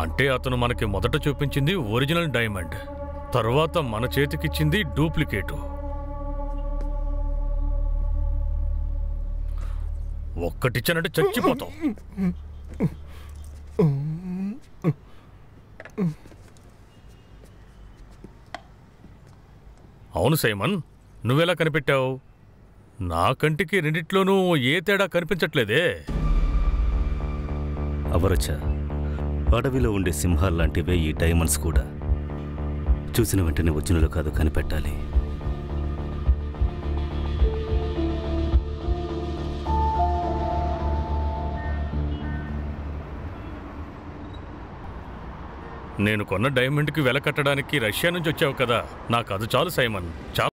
అంటే అతను మనకి మొదట చూపించింది ఒరిజినల్ డైమండ్, తర్వాత మన చేతికిచ్చింది డూప్లికేటు. ఒక్కటిచ్చానంటే చచ్చిపోతావు. అవును సైమన్, నువ్వెలా కనిపెట్టావు? నా కంటికి రెండిట్లోనూ ఏ తేడా కనిపించట్లేదే. అవరచా, అడవిలో ఉండే సింహాల్లాంటివే ఈ డైమండ్స్ కూడా. చూసిన వెంటనే ఒరిజినల్ కాదు కనిపెట్టాలి. నేను కొన్న డైమండ్కి వెల కట్టడానికి రష్యా నుంచి వచ్చావు కదా, నాకు అది చాలు సైమన్.